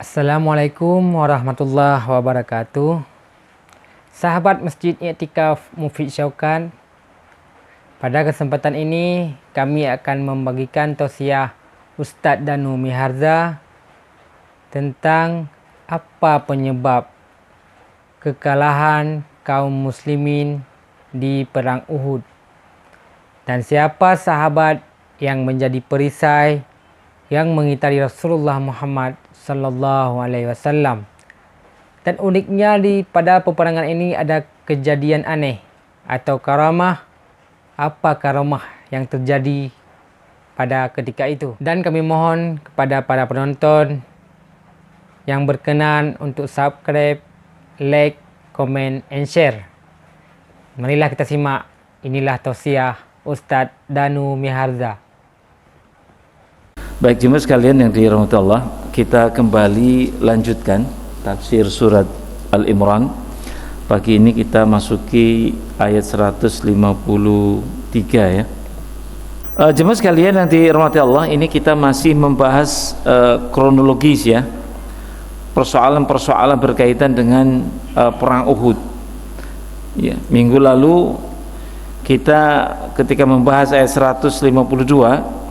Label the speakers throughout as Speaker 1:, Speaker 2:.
Speaker 1: Assalamualaikum warahmatullahi wabarakatuh. Sahabat Masjid I'tikaf Mufid Syaukan, pada kesempatan ini kami akan membagikan tausiah Ustadz Danu Miharza tentang apa penyebab kekalahan kaum muslimin di perang Uhud dan siapa sahabat yang menjadi perisai yang mengitari Rasulullah Muhammad Sallallahu Alaihi Wasallam. Dan uniknya pada peperangan ini ada kejadian aneh atau karamah. Apa karamah yang terjadi pada ketika itu? Dan kami mohon kepada para penonton yang berkenan untuk subscribe, like, comment, and share. Marilah kita simak. Inilah tausiah Ustadz Danu Miharza.
Speaker 2: Baik jemaah sekalian yang dirahmati Allah, kita kembali lanjutkan tafsir surat Al-Imran. Pagi ini kita masuki ayat 153 ya. Jemaah sekalian yang dirahmati Allah, ini kita masih membahas kronologis ya, persoalan-persoalan berkaitan dengan perang Uhud ya. Minggu lalu kita ketika membahas ayat 152,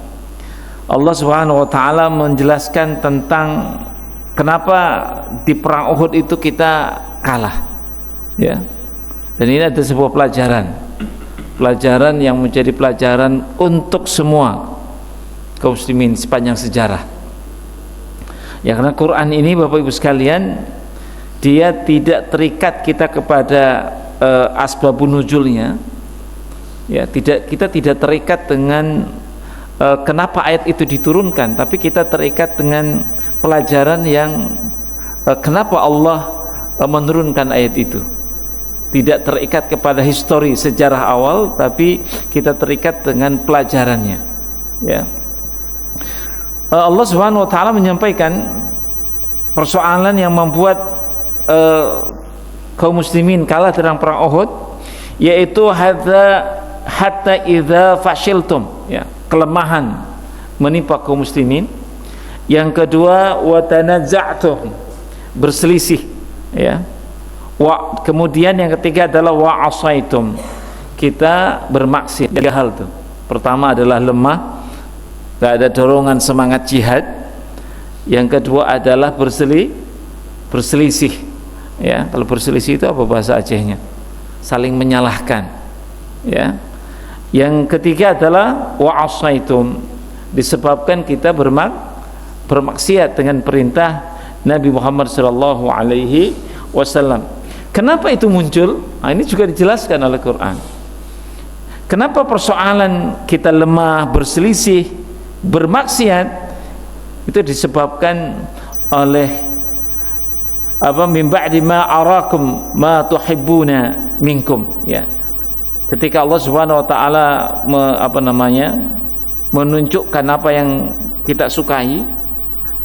Speaker 2: Allah Subhanahu wa taala menjelaskan tentang kenapa di perang Uhud itu kita kalah. Ya. Dan ini ada sebuah pelajaran yang menjadi pelajaran untuk semua kaum muslimin sepanjang sejarah. Ya, karena Quran ini Bapak Ibu sekalian, dia tidak terikat kita kepada asbabun nuzulnya. Ya, kita tidak terikat dengan kenapa ayat itu diturunkan, tapi kita terikat dengan pelajaran yang kenapa Allah menurunkan ayat itu. Tidak terikat kepada histori sejarah awal, tapi kita terikat dengan pelajarannya ya. Allah Subhanahu wa taala menyampaikan persoalan yang membuat kaum muslimin kalah dalam perang Uhud, yaitu hatta idza fashiltum ya, kelemahan menimpa kaum muslimin. Yang kedua, wa tanazza'tum, berselisih ya. Kemudian yang ketiga adalah wa asaitum, kita bermaksiat. Tiga hal tuh. Pertama adalah lemah, enggak ada dorongan semangat jihad. Yang kedua adalah berselisih ya. Kalau berselisih itu apa bahasa Acehnya? Saling menyalahkan ya. Yang ketiga adalah wa asaitum, disebabkan kita bermaksiat dengan perintah Nabi Muhammad sallallahu alaihi wasallam. Kenapa itu muncul? Nah, ini juga dijelaskan oleh Quran. Kenapa persoalan kita lemah, berselisih, bermaksiat itu disebabkan oleh min ba'di ma arakum ma tuhibbuna minkum ya. Ketika Allah Subhanahu wa taala menunjukkan apa yang kita sukai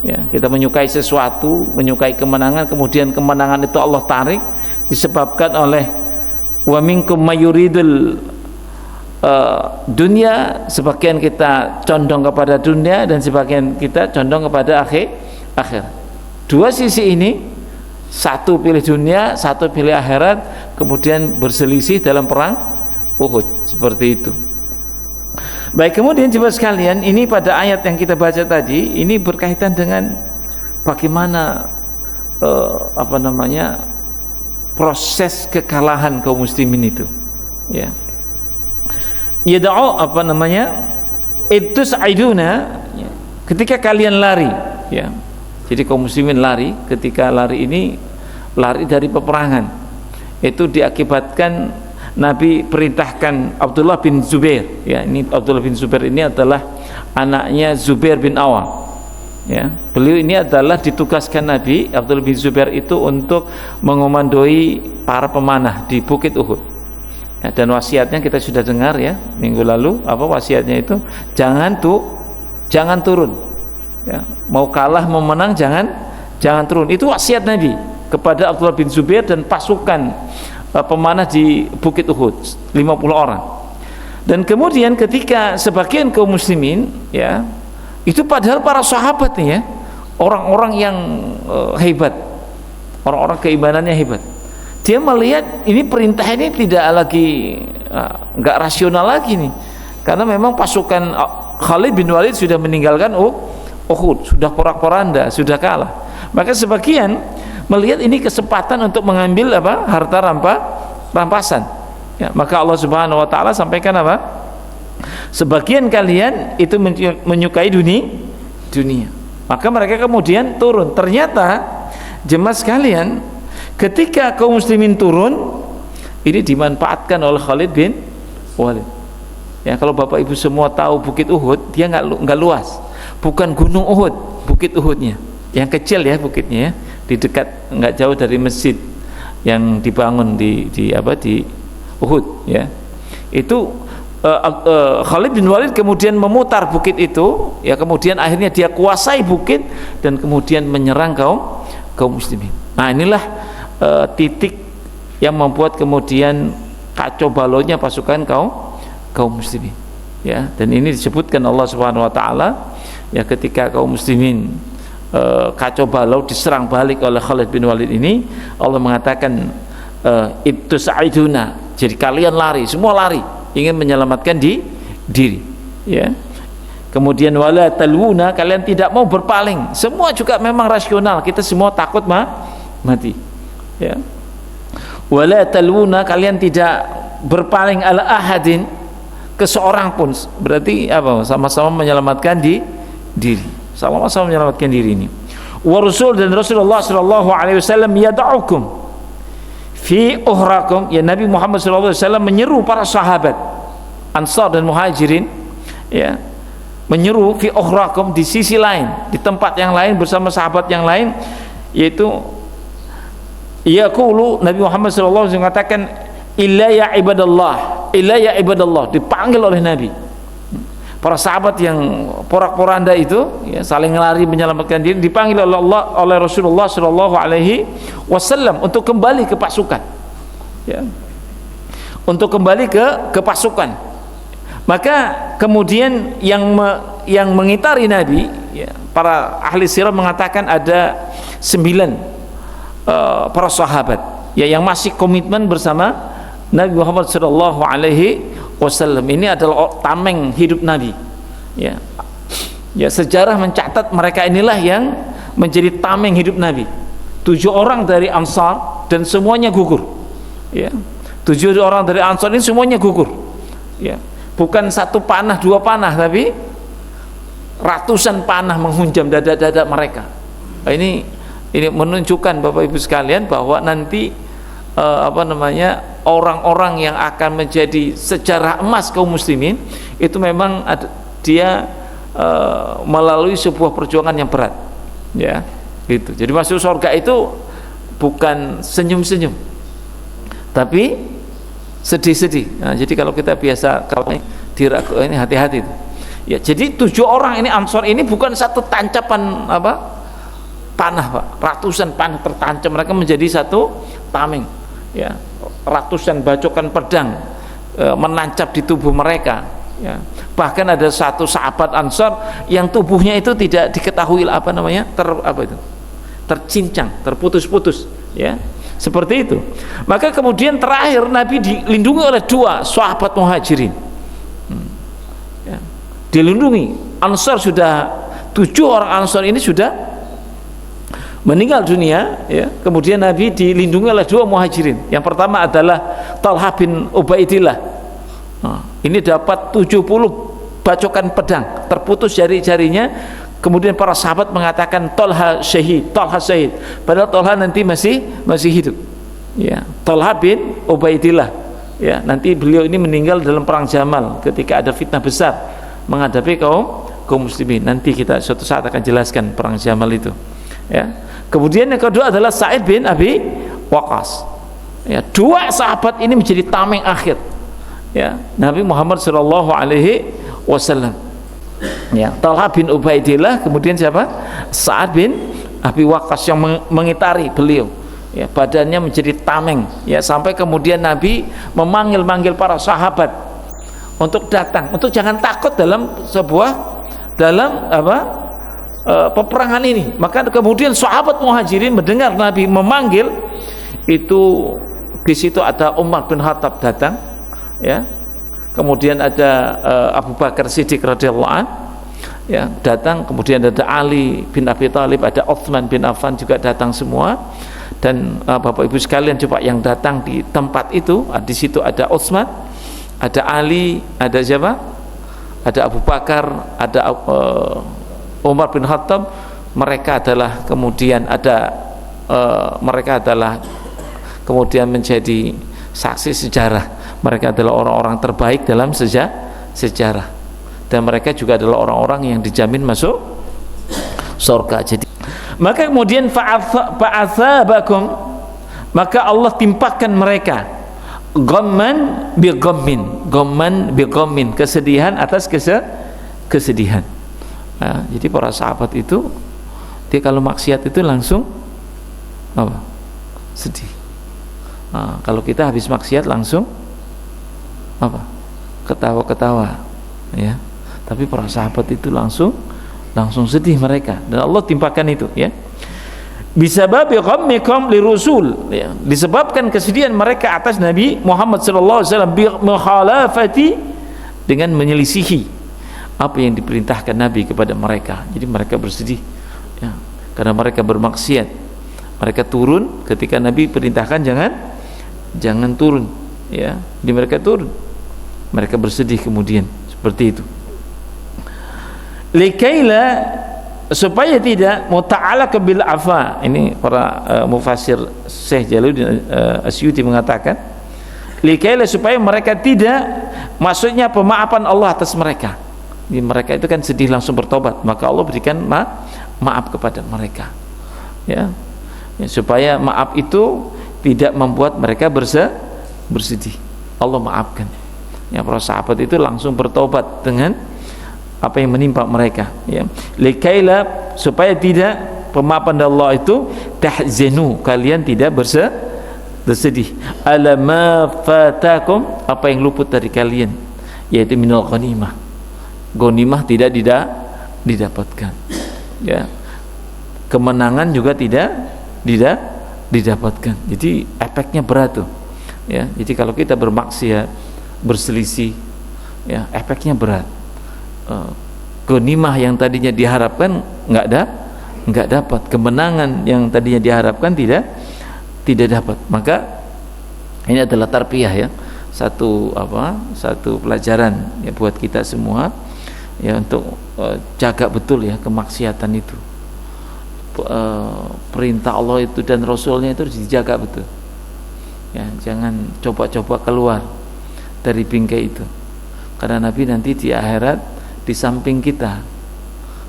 Speaker 2: ya, kita menyukai sesuatu, menyukai kemenangan, kemudian kemenangan itu Allah tarik disebabkan oleh wa minkum mayuridul dunia, sebagian kita condong kepada dunia dan sebagian kita condong kepada akhir. Dua sisi ini, satu pilih dunia, satu pilih akhirat, kemudian berselisih dalam perang Uhud, seperti itu. Baik, kemudian coba sekalian, ini pada ayat yang kita baca tadi, ini berkaitan dengan bagaimana proses kekalahan kaum muslimin itu ya. Yada'u itus'iduna ya, ketika kalian lari ya. Jadi kaum muslimin lari, ketika lari ini lari dari peperangan. Itu diakibatkan Nabi perintahkan Abdullah bin Zubair ya. Ini Abdullah bin Zubair ini adalah anaknya Zubair bin Awam ya. Beliau ini adalah ditugaskan Nabi Abdullah bin Zubair itu untuk mengomandoi para pemanah di Bukit Uhud ya. Dan wasiatnya kita sudah dengar ya minggu lalu. Apa wasiatnya itu? Jangan turun ya. Mau kalah mau menang jangan turun. Itu wasiat Nabi kepada Abdullah bin Zubair dan pasukan pemanah di Bukit Uhud 50 orang. Dan kemudian ketika sebagian kaum muslimin ya, itu padahal para sahabat nih ya, orang-orang yang hebat, orang-orang keimanannya hebat. Dia melihat ini perintah ini tidak lagi nggak rasional lagi nih, karena memang pasukan Khalid bin Walid sudah meninggalkan Uhud, sudah porak-poranda, sudah kalah. Maka sebagian melihat ini kesempatan untuk mengambil harta rampasan. Ya, maka Allah Subhanahu Wa Taala sampaikan apa? Sebagian kalian itu menyukai dunia. Maka mereka kemudian turun. Ternyata jemaah sekalian, ketika kaum muslimin turun, ini dimanfaatkan oleh Khalid bin Walid. Ya, kalau Bapak Ibu semua tahu Bukit Uhud, dia nggak luas. Bukan Gunung Uhud, Bukit Uhudnya. Yang kecil ya bukitnya ya, di dekat nggak jauh dari masjid yang dibangun di Uhud ya. Itu Khalid bin Walid kemudian memutar bukit itu ya, kemudian akhirnya dia kuasai bukit dan kemudian menyerang kaum muslimin. Nah, inilah titik yang membuat kemudian kacau balaunya pasukan kaum muslimin ya. Dan ini disebutkan Allah Subhanahu Wa Taala ya, ketika kaum muslimin kacau balau diserang balik oleh Khalid bin Walid ini, Allah mengatakan itu sa'iduna, jadi kalian lari, semua lari ingin menyelamatkan diri ya. Kemudian wala talwuna, kalian tidak mau berpaling, semua juga memang rasional, kita semua takut mati ya. Wala talwuna, kalian tidak berpaling ala ahadin, ke seorang pun, berarti apa? Sama-sama menyelamatkan diri, sama-sama menyelamatkan diri ini. Wa Rasul dan Rasulullah sallallahu alaihi wasallam yad'ukum fi uhrakum, ya Nabi Muhammad sallallahu alaihi wasallam menyeru para sahabat Ansar dan Muhajirin ya, menyeru fi uhrakum, di sisi lain, di tempat yang lain bersama sahabat yang lain, yaitu yaqulu, Nabi Muhammad sallallahu alaihi wasallam mengatakan illa ya ibadallah, dipanggil oleh Nabi. Para sahabat yang porak-poranda itu ya, saling lari menyelamatkan diri, dipanggil oleh Allah, oleh Rasulullah Shallallahu Alaihi Wasallam untuk kembali ke pasukan ya, untuk kembali ke pasukan. Maka kemudian yang mengitari Nabi ya, para ahli sirah mengatakan ada 9 para sahabat ya, yang masih komitmen bersama Nabi Muhammad Shallallahu Alaihi Wasallam. Ini adalah tameng hidup Nabi ya. Ya, sejarah mencatat mereka inilah yang menjadi tameng hidup Nabi. 7 orang dari Ansar dan semuanya gugur ya. 7 orang dari Ansar ini semuanya gugur ya. Bukan 1 panah 2 panah, tapi ratusan panah menghunjam dada-dada mereka. Nah, ini menunjukkan Bapak Ibu sekalian bahwa nanti orang-orang yang akan menjadi sejarah emas kaum muslimin itu memang dia melalui sebuah perjuangan yang berat ya, gitu. Jadi masuk surga itu bukan senyum-senyum, tapi sedih-sedih. Nah, jadi kalau kita biasa kalau diragu ini hati-hati itu ya. Jadi 7 orang ini Ansor ini bukan satu tancapan panah Pak, ratusan panah tertancap, mereka menjadi satu tameng ya, ratusan bacokan pedang menancap di tubuh mereka ya. Bahkan ada satu sahabat Ansar yang tubuhnya itu tidak diketahui tercincang, terputus-putus ya, seperti itu. Maka kemudian terakhir Nabi dilindungi oleh 2 sahabat Muhajirin ya. Dilindungi. Ansar sudah 7 orang Ansar ini sudah meninggal dunia ya. Kemudian Nabi dilindungi oleh 2 Muhajirin. Yang pertama adalah Talha bin Ubaidillah. Nah, ini dapat 70 bacokan pedang, terputus jari-jarinya. Kemudian para sahabat mengatakan Talha syahid. Padahal Talha nanti masih hidup ya. Talha bin Ubaidillah ya, nanti beliau ini meninggal dalam perang Jamal ketika ada fitnah besar menghadapi kaum muslimin. Nanti kita suatu saat akan jelaskan perang Jamal itu ya. Kemudian yang kedua adalah Sa'id bin Abi Waqqas ya. 2 sahabat ini menjadi tameng akhir ya Nabi Muhammad Shallallahu Alaihi Wasallam ya. Talha bin Ubaidillah, kemudian siapa? Sa'ad bin Abi Waqqas yang mengitari beliau ya, badannya menjadi tameng ya, sampai kemudian Nabi memanggil para sahabat untuk datang, untuk jangan takut dalam peperangan ini. Maka kemudian sahabat Muhajirin mendengar Nabi memanggil itu, di situ ada Umar bin Khattab datang, ya. Kemudian ada Abu Bakar Siddiq radhiyallahu an, ya, datang. Kemudian ada Ali bin Abi Thalib, ada Utsman bin Affan juga datang semua. Dan Bapak Ibu sekalian, coba yang datang di tempat itu, di situ ada Utsman, ada Ali, ada siapa? Ada Abu Bakar, ada Umar bin Khattab. Mereka adalah kemudian mereka adalah kemudian menjadi saksi sejarah. Mereka adalah orang-orang terbaik dalam sejarah, dan mereka juga adalah orang-orang yang dijamin masuk surga. Jadi maka kemudian fa'athabakum, maka Allah timpakan mereka ghamman bi ghammin, kesedihan atas kesedihan. Nah, jadi para sahabat itu, dia kalau maksiat itu langsung apa? Sedih. Nah, kalau kita habis maksiat langsung apa? Ketawa-ketawa, ya. Tapi para sahabat itu langsung sedih mereka, dan Allah timpakan itu, ya. Bisababi ghammikum lirusul, ya. Disebabkan kesedihan mereka atas Nabi Muhammad sallallahu alaihi wasallam, bi mukhalafati, dengan menyelisihi apa yang diperintahkan Nabi kepada mereka. Jadi mereka bersedih, ya, karena mereka bermaksiat. Mereka turun ketika Nabi perintahkan jangan turun, ya. Jadi mereka turun, mereka bersedih kemudian seperti itu. Likaila, supaya tidak muta'alaq bil afa. Ini para mufassir Syekh Jalaluddin Asyuti mengatakan, likaila, supaya mereka tidak, maksudnya pemaafan Allah atas mereka. Jadi mereka itu kan sedih langsung bertobat, maka Allah berikan maaf kepada mereka, ya. Ya, supaya maaf itu tidak membuat mereka bersedih. Allah maafkan. Ya, para sahabat itu langsung bertobat dengan apa yang menimpa mereka, ya. Likaila, supaya tidak, pemaafan Allah itu, tahzanu, kalian tidak bersedih, ala ma fatakum, apa yang luput dari kalian, yaitu minal ghanimah. Ghanimah tidak didapatkan, ya. Kemenangan juga tidak didapatkan. Jadi efeknya berat tuh, ya. Jadi kalau kita bermaksiat, berselisih, ya, efeknya berat. Ghanimah yang tadinya diharapkan nggak dapat, kemenangan yang tadinya diharapkan tidak dapat. Maka ini adalah tarbiyah, ya, satu pelajaran, ya, buat kita semua, ya, untuk jaga betul, ya, kemaksiatan itu. Perintah Allah itu dan Rasulnya itu harus dijaga betul, ya. Jangan coba-coba keluar dari bingkai itu, karena Nabi nanti di akhirat di samping kita.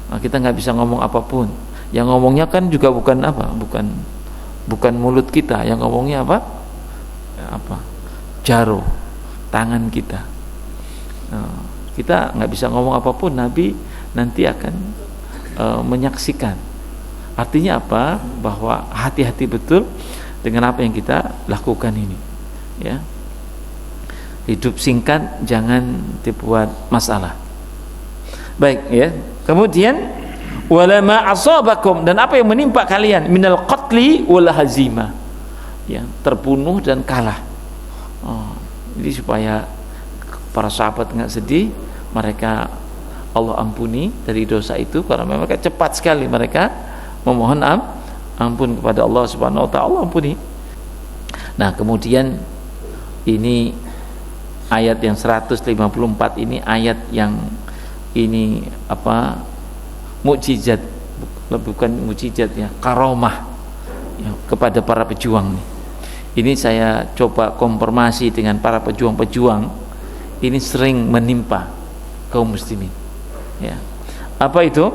Speaker 2: Nah, kita nggak bisa ngomong apapun. Yang ngomongnya kan juga bukan mulut kita. Yang ngomongnya apa? Jaro, tangan kita. Nah, kita nggak bisa ngomong apapun. Nabi nanti akan menyaksikan. Artinya apa? Bahwa hati-hati betul dengan apa yang kita lakukan ini, ya. Hidup singkat, jangan dibuat masalah. Baik, ya. Kemudian wala ma asabakum, dan apa yang menimpa kalian, minal qatli wal hazimah, ya, terbunuh dan kalah. Jadi supaya para sahabat enggak sedih, mereka Allah ampuni dari dosa itu, karena mereka cepat sekali mereka memohon ampun kepada Allah Subhanahu wa taala, ampuni. Nah, kemudian ini ayat yang 154 ini ayat yang ini mukjizat, bukan mukjizat, ya, karomah, ya, kepada para pejuang nih. Ini saya coba konfirmasi dengan para pejuang-pejuang, ini sering menimpa kaum muslimin, ya. Apa itu?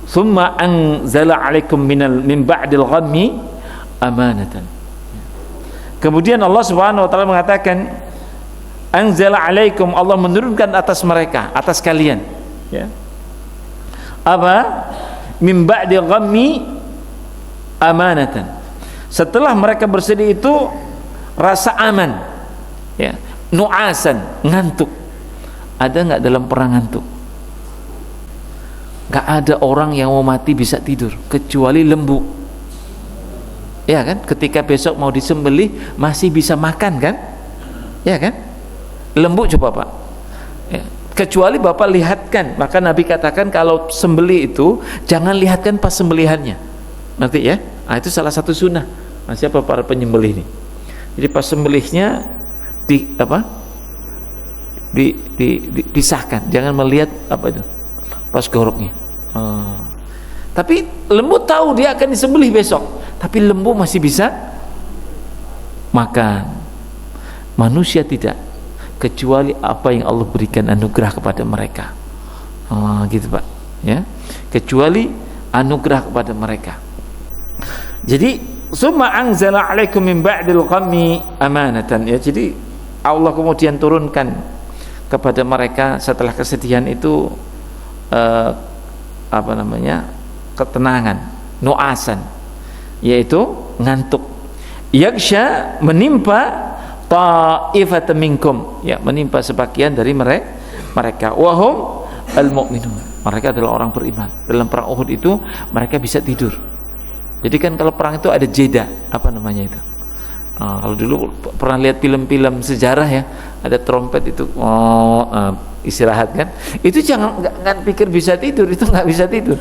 Speaker 2: Summa anzala alaikum min ba'dil ghammi amanatan. Kemudian Allah Subhanahu wa taala mengatakan, anzala alaikum, Allah menurunkan atas mereka, atas kalian, ya, apa? Min ba'di ghammi amanatan. Setelah mereka bersedih itu rasa aman, ya. Nu'asan, ngantuk. Ada nggak dalam perang ngantuk? Gak ada orang yang mau mati bisa tidur kecuali lembu. Ya kan? Ketika besok mau disembelih masih bisa makan kan? Ya kan? Lembu coba Pak. Ya. Kecuali Bapak lihatkan, maka Nabi katakan kalau sembelih itu jangan lihatkan pas sembelihannya. Nanti ya. Nah, itu salah satu sunnah. Nah, siapa para penyembelih ini? Jadi pas sembelihnya dipisahkan, jangan melihat apa itu pas goroknya. Tapi lembu tahu dia akan disembelih besok, tapi lembu masih bisa makan. Manusia tidak, kecuali apa yang Allah berikan anugerah kepada mereka. Gitu Pak, ya. Kecuali anugerah kepada mereka. Jadi summa anzala 'alaikum min ba'dil ghammi amanatan, ya. Jadi Allah kemudian turunkan kepada mereka setelah kesedihan itu ketenangan, nuasan, yaitu ngantuk. Yaksha, menimpa ta'ifatan minkum, ya, menimpa sebagian dari mereka. Wahum al-mu'minun, mereka adalah orang beriman. Dalam perang Uhud itu mereka bisa tidur. Jadi kan kalau perang itu ada jeda, apa namanya itu? Kalau dulu pernah lihat film-film sejarah ya, ada trompet itu, istirahat kan? Itu jangan nggak pikir bisa tidur, itu nggak bisa tidur,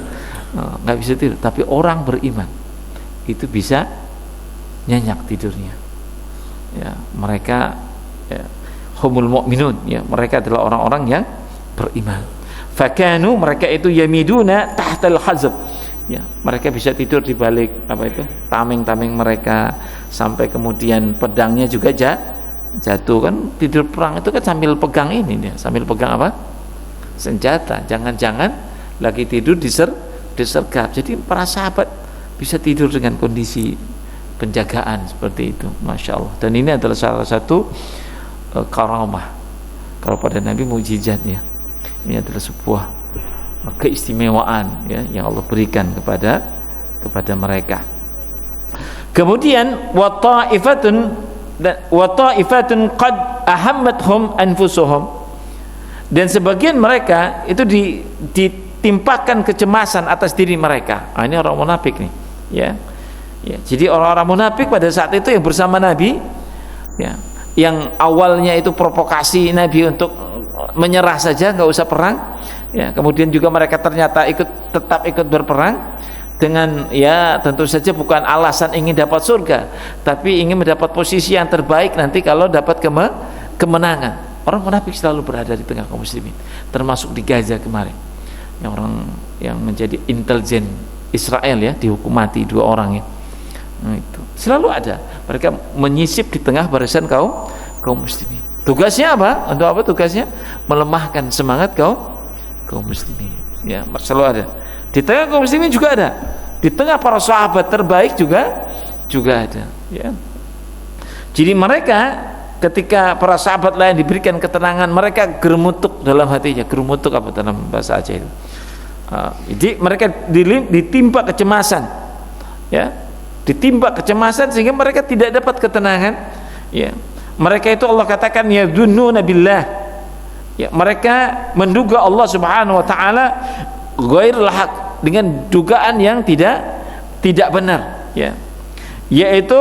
Speaker 2: nggak bisa tidur. Tapi orang beriman itu bisa nyenyak tidurnya. Ya, mereka ya, humul mu'minun, ya, mereka adalah orang-orang yang beriman. Fakanu, mereka itu yamiduna tahtal hazab. Ya, mereka bisa tidur di balik apa itu? Tameng-tameng mereka, sampai kemudian pedangnya juga jatuh kan. Tidur perang itu kan sambil pegang ini dia, sambil pegang apa? Senjata. Jangan-jangan lagi tidur disergap. Jadi para sahabat bisa tidur dengan kondisi penjagaan seperti itu, Masya Allah. Dan ini adalah salah satu karamah kalau pada Nabi, mukjizatnya. Ini adalah sebuah keistimewaan, ya, yang Allah berikan kepada mereka. Kemudian wa ta'ifatun qad ahammathum anfusuhum, dan sebagian mereka itu ditimpakan kecemasan atas diri mereka. Ini orang munafik nih, ya. Ya, jadi orang-orang munafik pada saat itu yang bersama Nabi, ya, yang awalnya itu provokasi Nabi untuk menyerah saja, nggak usah perang, ya, kemudian juga mereka ternyata tetap ikut berperang dengan, ya, tentu saja bukan alasan ingin dapat surga, tapi ingin mendapat posisi yang terbaik nanti kalau dapat kemenangan. Orang munafik selalu berada di tengah kaum muslimin, termasuk di Gaza kemarin, yang orang yang menjadi intelijen Israel, ya, dihukum mati 2 orang, ya. Nah, itu selalu ada, mereka menyisip di tengah barisan kaum muslimin. Tugasnya apa? Untuk apa tugasnya? Melemahkan semangat kaum muslimin, ya, selalu ada. Di tengah kaum muslimin juga ada, di tengah para sahabat terbaik juga ada, ya. Jadi mereka ketika para sahabat lain diberikan ketenangan, mereka geremutuk dalam hatinya. Geremutuk apa dalam bahasa Aceh itu? Jadi mereka ditimpa kecemasan, ya, ditimpa kecemasan sehingga mereka tidak dapat ketenangan, ya. Mereka itu Allah katakan yadhunnuna billah, ya, mereka menduga Allah Subhanahu wa taala ghairul haq, dengan dugaan yang tidak benar, ya, yaitu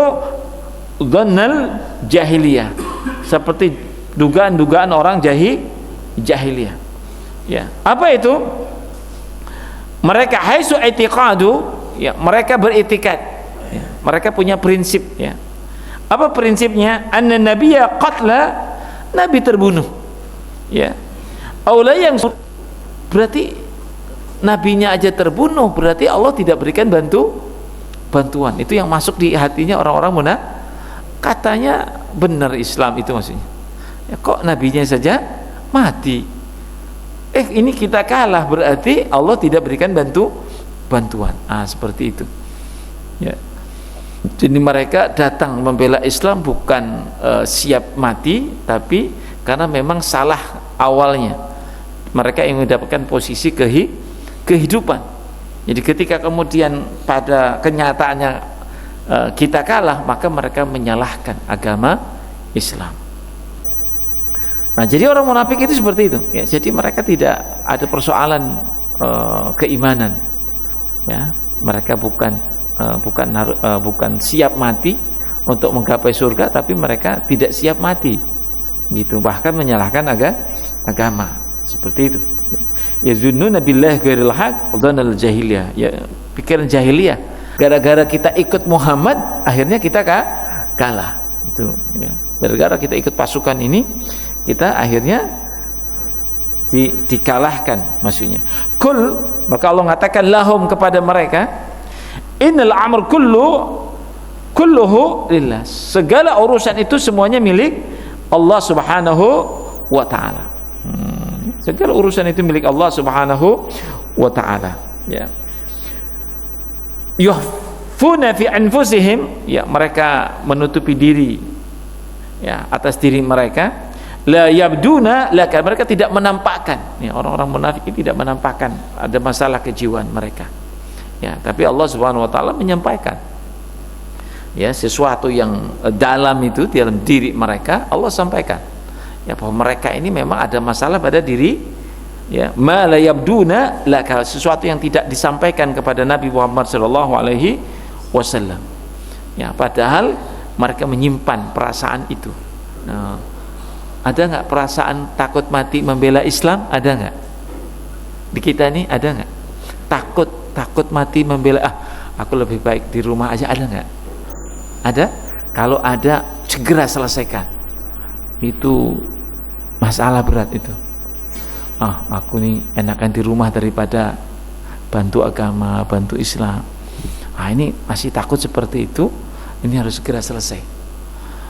Speaker 2: dhannal jahiliyah, seperti dugaan-dugaan orang jahiliyah, ya. Apa itu? Mereka haitsu i'tiqadu, ya, mereka beritikad, ya, mereka punya prinsip, ya. Apa prinsipnya? Anna nabiyya qatla, nabi terbunuh, ya. Aula yang berarti nabinya aja terbunuh, berarti Allah tidak berikan bantuan. Itu yang masuk di hatinya orang-orang munafik. Katanya benar Islam itu maksudnya, ya, kok nabinya saja mati, ini kita kalah, berarti Allah tidak berikan bantuan. Seperti itu, ya. Jadi mereka datang membela Islam bukan siap mati, tapi karena memang salah awalnya. Mereka ingin mendapatkan posisi kehidupan. Jadi ketika kemudian pada kenyataannya kita kalah, maka mereka menyalahkan agama Islam. Nah, jadi orang munafik itu seperti itu, ya. Jadi mereka tidak ada persoalan keimanan, ya. Mereka bukan siap mati untuk menggapai surga, tapi mereka tidak siap mati, gitu. Bahkan menyalahkan agama seperti itu. Yazunnuna billahi ghairil haq dzanal jahiliyah, ya, pikiran jahiliyah. Gara-gara kita ikut Muhammad, akhirnya kita kalah, itu, ya. Gara-gara kita ikut pasukan ini, kita akhirnya dikalahkan, maksudnya. Kul, maka Allah mengatakan lahum kepada mereka, innal amr kulluhu lillah, segala urusan itu semuanya milik Allah Subhanahu wa ta'ala. Segala urusan itu milik Allah Subhanahu wa ta'ala, ya. Yuhfuna fi anfusihim, ya, mereka menutupi diri, ya, atas diri mereka. La yabduna laka, mereka tidak menampakkan, ya, orang-orang munafik tidak menampakkan ada masalah kejiwaan mereka, ya, tapi Allah Subhanahu wa ta'ala menyampaikan, ya, sesuatu yang dalam itu dalam diri mereka, Allah sampaikan, ya, bahwa mereka ini memang ada masalah pada diri, ya. Ma la yabduna laka, sesuatu yang tidak disampaikan kepada Nabi Muhammad sallallahu alaihi wasallam, ya, padahal mereka menyimpan perasaan itu. Nah, ada nggak perasaan takut mati membela Islam? Ada nggak di kita ini? Ada nggak takut mati membela, aku lebih baik di rumah aja? Ada nggak? Ada? Kalau ada, segera selesaikan. Itu masalah berat itu. Aku nih enakan di rumah daripada bantu agama, bantu Islam. Ini masih takut seperti itu, ini harus segera selesai.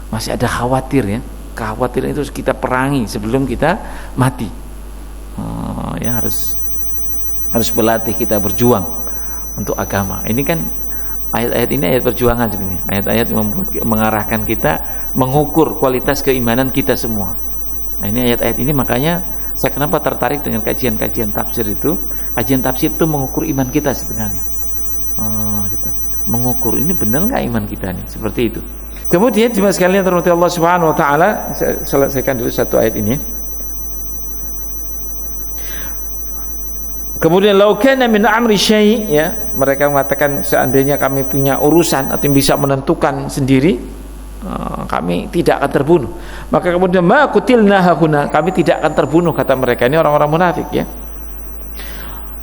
Speaker 2: Masih ada khawatir, ya. Kekhawatiran itu harus kita perangi sebelum kita mati. Ya, harus berlatih kita berjuang untuk agama. Ini kan ayat-ayat ini ayat perjuangan sebenarnya. Ayat-ayat mengarahkan kita mengukur kualitas keimanan kita semua. Nah, ini ayat-ayat ini makanya saya kenapa tertarik dengan kajian-kajian tafsir itu. Kajian tafsir itu mengukur iman kita sebenarnya. Gitu. Mengukur ini benar nggak iman kita nih, seperti itu. Kemudian jemaah sekalian terhormat Allah Subhanahu wa taala, saya selesaikan dulu satu ayat ini. Kemudian lau kana min amri syai', ya, mereka mengatakan seandainya kami punya urusan atau bisa menentukan sendiri, kami tidak akan terbunuh. Maka kemudian ma qutilna hahuna, kami tidak akan terbunuh, kata mereka. Ini orang-orang munafik, ya.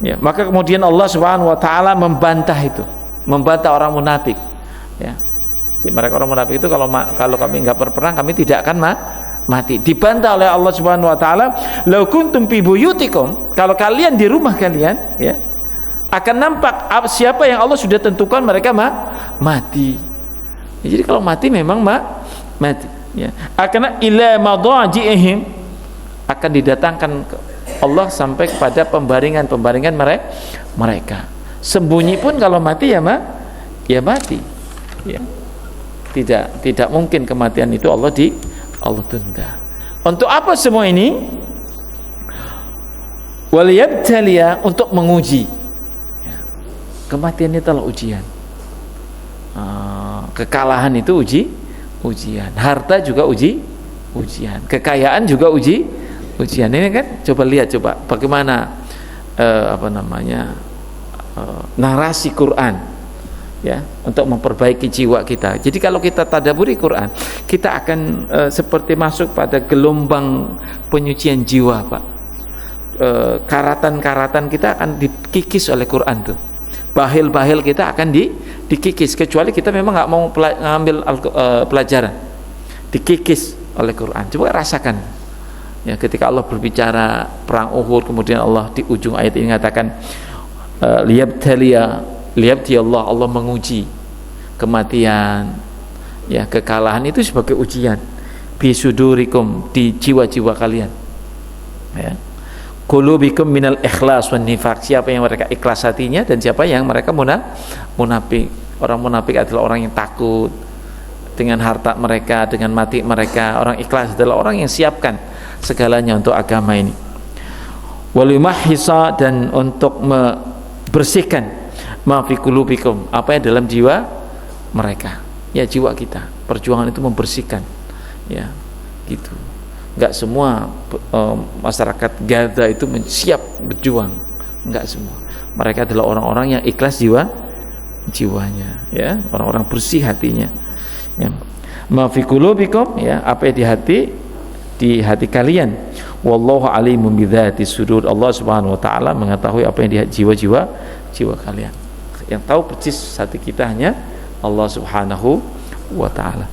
Speaker 2: Ya, maka kemudian Allah Subhanahu wa taala membantah itu, membantah orang munafik, ya. Mereka orang munafik itu kalau kami enggak berperang, kami tidak akan mati. Dibantah oleh Allah Subhanahu wa taala, "Lau kuntum fi buyutikum", kalau kalian di rumah kalian, ya, akan nampak siapa yang Allah sudah tentukan mereka mati. Ya, jadi kalau mati memang mati, ya. Akan ila madaji'ihim, akan didatangkan Allah sampai kepada pembaringan mereka. Sembunyi pun kalau mati ya mati. Ya. Tidak mungkin kematian itu Allah tunda. Untuk apa semua ini? Waliyabtaliya, untuk menguji. Ya. Kematian itu adalah ujian. Kekalahan itu ujian. Harta juga ujian. Kekayaan juga ujian. Ini kan coba lihat bagaimana narasi Quran, ya, untuk memperbaiki jiwa kita. Jadi kalau kita tadaburi Quran, kita akan seperti masuk pada gelombang penyucian jiwa, Pak. Karatan-karatan kita akan dikikis oleh Quran tuh. Bahil-bahil kita akan dikikis, kecuali kita memang nggak mau ngambil pelajaran. Dikikis oleh Quran. Coba rasakan. Ya, ketika Allah berbicara perang Uhud, kemudian Allah di ujung ayat ini mengatakan liyabtaliya Allah menguji kematian, ya, kekalahan itu sebagai ujian bisudurikum, di jiwa-jiwa kalian, ya. Qulubikum minal ikhlas wan nifaq, siapa yang mereka ikhlas hatinya dan siapa yang mereka munafik. Orang munafik adalah orang yang takut dengan harta mereka, dengan mati mereka. Orang ikhlas adalah orang yang siapkan segalanya untuk agama ini. Walimahisa, dan untuk bersihkan ma fi qulubikum, apa yang dalam jiwa mereka, ya, jiwa kita. Perjuangan itu membersihkan, ya, gitu. Enggak semua masyarakat Gaza itu siap berjuang Enggak semua. Mereka adalah orang-orang yang ikhlas jiwanya, ya, orang-orang bersih hatinya. Ya. Ma fi qulubikum, ya, apa yang di hati kalian. Wallahu alimun bidzati sudur. Allah Subhanahu wa taala mengetahui apa yang di jiwa kalian. Yang tahu persis hati kita hanya Allah Subhanahu wa taala.